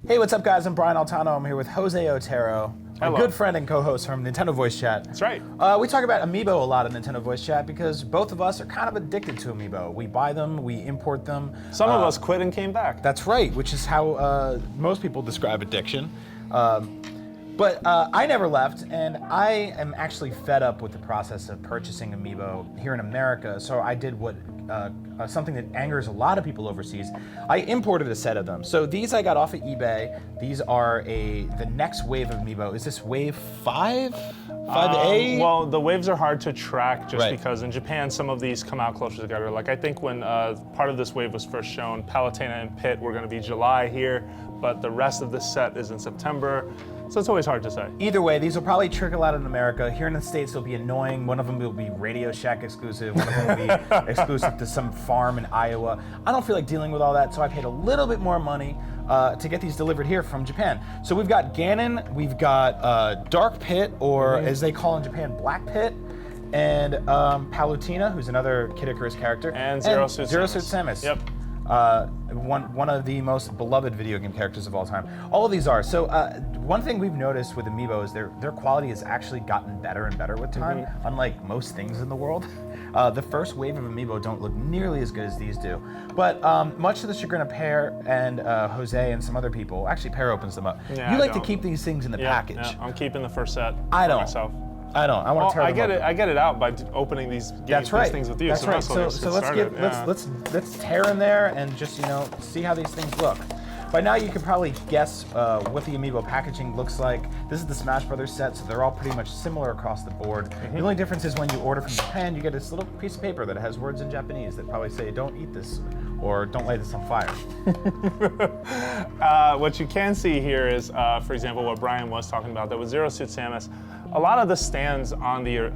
Hey, what's up, guys? I'm Brian Altano. I'm here with Jose Otero, a good friend and co-host from Nintendo Voice Chat. That's right. We talk about Amiibo a lot in Nintendo Voice Chat because both of us are kind of addicted to Amiibo. We buy them, we import them. Some of us quit and came back. That's right, which is how most people describe addiction. But I never left, and I am actually fed up with the process of purchasing Amiibo here in America, so I did what something that angers a lot of people overseas. I imported a set of them. So these I got off of eBay. These are the next wave of Amiibo. Is this wave 5? 5A? Well, the waves are hard to track just Right. because in Japan some of these come out closer together. Like I think when part of this wave was first shown, Palutena and Pitt were going to be July here, but the rest of this set is in September. So it's always hard to say. Either way, these will probably trickle out in America. Here in the States, they'll be annoying. One of them will be Radio Shack exclusive. One of them will be exclusive to some farm in Iowa. I don't feel like dealing with all that, so I paid a little bit more money to get these delivered here from Japan. So we've got Ganon, we've got Dark Pitt, or as they call in Japan, Black Pitt, and Palutena, who's another Kid Icarus character. And Zero Suit Samus. Yep. One of the most beloved video game characters of all time. All of these are. So one thing we've noticed with Amiibo is their quality has actually gotten better and better with time, unlike most things in the world. The first wave of Amiibo don't look nearly as good as these do. But much to the chagrin of Pear and Jose and some other people, actually Pear opens them up. Yeah, you like to keep these things in the package. Yeah, I'm keeping the first set I don't. myself. I don't. I want to tear them up. I get it out by opening these games, these things with you. That's right. So let's let's tear in there and just see how these things look. By now you can probably guess what the Amiibo packaging looks like. This is the Smash Brothers set, so they're all pretty much similar across the board. The only difference is when you order from Japan, you get this little piece of paper that has words in Japanese that probably say "Don't eat this" or "Don't light this on fire." What you can see here is, for example, what Brian was talking about. That with Zero Suit Samus, a lot of the stands on the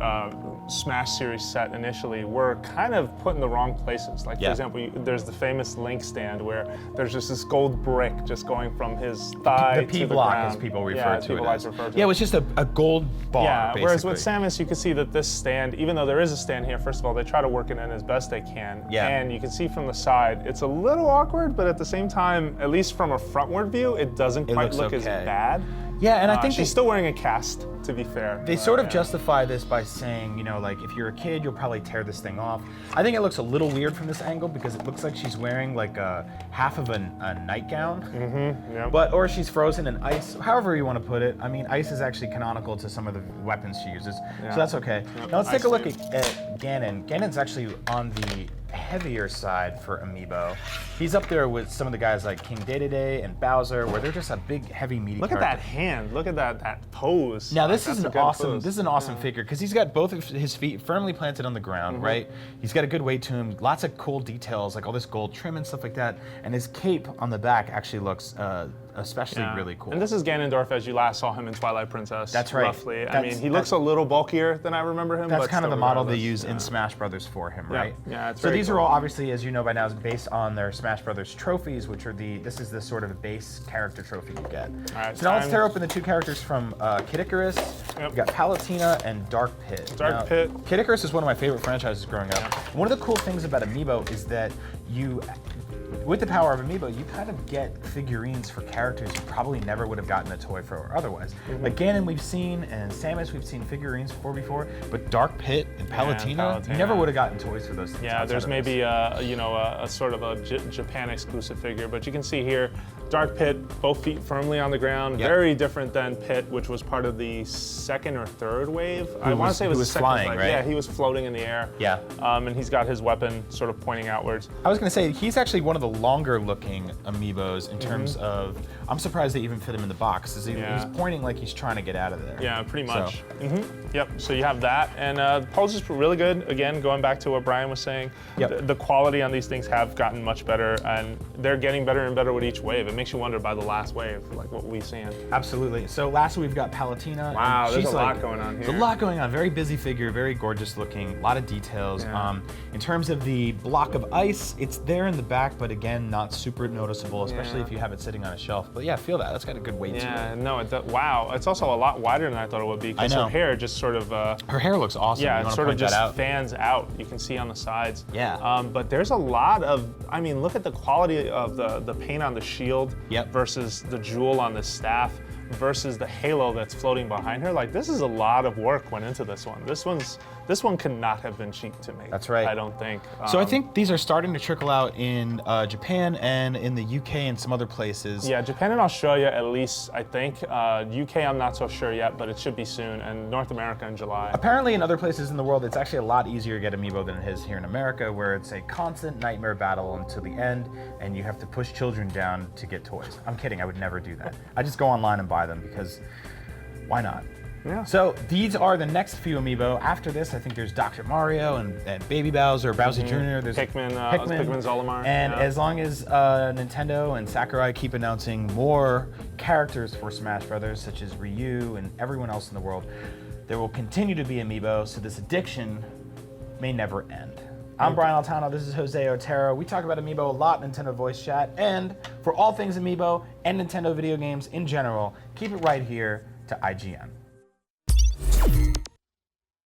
Smash series set initially were kind of put in the wrong places. Like, for example, there's the famous Link stand where there's just this gold brick just going from his thigh the P to the block, ground. as people refer to it as. Refer to Yeah, it was just a gold bar, basically. Whereas with Samus, you can see that this stand, even though there is a stand here, first of all, they try to work it in as best they can. Yeah. And you can see from the side, it's a little awkward, but at the same time, at least from a frontward view, it doesn't quite look as bad. Yeah, and I think she's still wearing a cast, to be fair. They sort of justify this by saying, like if you're a kid, you'll probably tear this thing off. I think it looks a little weird from this angle because it looks like she's wearing like half of a nightgown. Or she's frozen in ice, however you want to put it. I mean, ice is actually canonical to some of the weapons she uses, so that's okay. Now let's take a look at Ganon. Ganon's actually on the heavier side for Amiibo. He's up there with some of the guys like King Dedede and Bowser, where they're just a big, heavy, meaty Look at that hand. Look at that pose. Now this is an awesome figure because he's got both of his feet firmly planted on the ground, right? He's got a good weight to him, lots of cool details, like all this gold trim and stuff like that. And his cape on the back actually looks especially really cool. And this is Ganondorf as you last saw him in Twilight Princess. That's right. Roughly. I mean, he looks a little bulkier than I remember him. That's but kind of the still model they regardless, use in Smash Brothers for him, right? Yeah, it's so very these cool. are all obviously, as you know by now, is based on their Smash Brothers trophies, which are this is the sort of base character trophy you get. All right, so now let's tear open the two characters from Kid Icarus. We've got Palutena and Dark Pitt. Pitt. Kid Icarus is one of my favorite franchises growing up. One of the cool things about Amiibo is that with the power of Amiibo, you kind of get figurines for characters you probably never would have gotten a toy for otherwise. Like Ganon we've seen, and Samus we've seen figurines for before, but Dark Pitt and Palutena, you never would have gotten toys for those things. Yeah, there's maybe a sort of a Japan exclusive figure, but you can see here, Dark Pitt, both feet firmly on the ground, very different than Pitt, which was part of the second or third wave. I want to say it was the second flying, wave. right? Yeah, he was floating in the air. Yeah. And he's got his weapon sort of pointing outwards. I was going to say, he's actually one of the longer looking Amiibos in terms of, I'm surprised they even fit him in the box. He's pointing like he's trying to get out of there. Yeah, pretty much. Yep, so you have that. And the pose is really good. Again, going back to what Brian was saying, the quality on these things have gotten much better, and they're getting better and better with each wave. It makes you wonder by the last wave, like what we've seen. Absolutely. So lastly, we've got Palutena. Wow, there's a lot going on here. There's a lot going on. Very busy figure, very gorgeous looking, a lot of details. In terms of the block of ice, it's there in the back, but again, not super noticeable, especially if you have it sitting on a shelf. But yeah, feel that. That's got a good weight to it. Yeah, no, wow. It's also a lot wider than I thought it would be because her hair just sort of... her hair looks awesome. Yeah, it sort of just fans out. You can see on the sides. Yeah. But there's a lot of, I mean, look at the quality of the paint on the shield versus the jewel on the staff versus the halo that's floating behind her. Like, this is a lot of work went into this one. This one could not have been cheap to make. That's right. I don't think. So I think these are starting to trickle out in Japan and in the UK and some other places. Yeah, Japan and Australia at least, I think. UK, I'm not so sure yet, but it should be soon. And North America in July. Apparently in other places in the world, it's actually a lot easier to get Amiibo than it is here in America, where it's a constant nightmare battle until the end, and you have to push children down to get toys. I'm kidding, I would never do that. I just go online and buy them because why not? Yeah. So these are the next few Amiibo. After this, I think there's Dr. Mario and Baby Bowser, Bowser Jr. There's Pikmin Zolamar. And as long as Nintendo and Sakurai keep announcing more characters for Smash Brothers, such as Ryu and everyone else in the world, there will continue to be Amiibo, so this addiction may never end. I'm Brian Altano, this is Jose Otero. We talk about Amiibo a lot in Nintendo Voice Chat, and for all things Amiibo and Nintendo video games in general, keep it right here to IGN.